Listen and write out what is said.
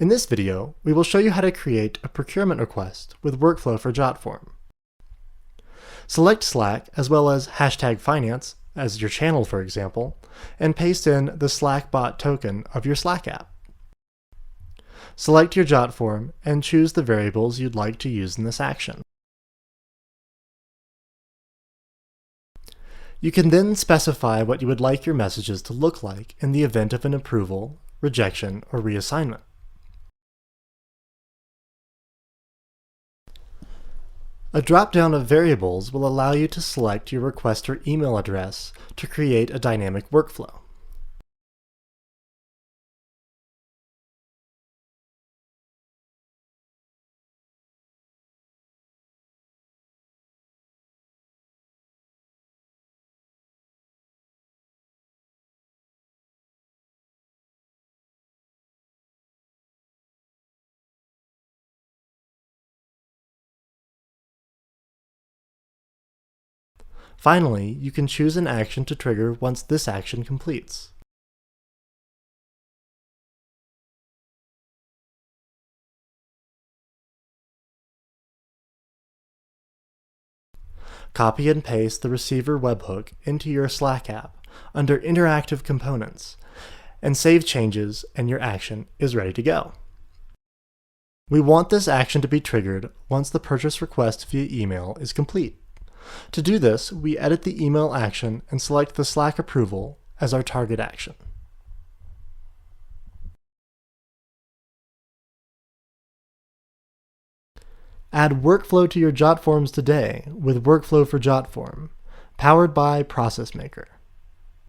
In this video, we will show you how to create a procurement request with workflow for JotForm. Select Slack as well as #finance as your channel, for example, and paste in the Slack bot token of your Slack app. Select your JotForm and choose the variables you'd like to use in this action. You can then specify what you would like your messages to look like in the event of an approval, rejection, or reassignment. A drop-down of variables will allow you to select your requester email address to create a dynamic workflow. Finally, you can choose an action to trigger once this action completes. Copy and paste the receiver webhook into your Slack app under Interactive Components, and save changes, and your action is ready to go. We want this action to be triggered once the purchase request via email is complete. To do this, we edit the email action and select the Slack approval as our target action. Add workflow to your JotForms today with Workflow for JotForm, powered by ProcessMaker.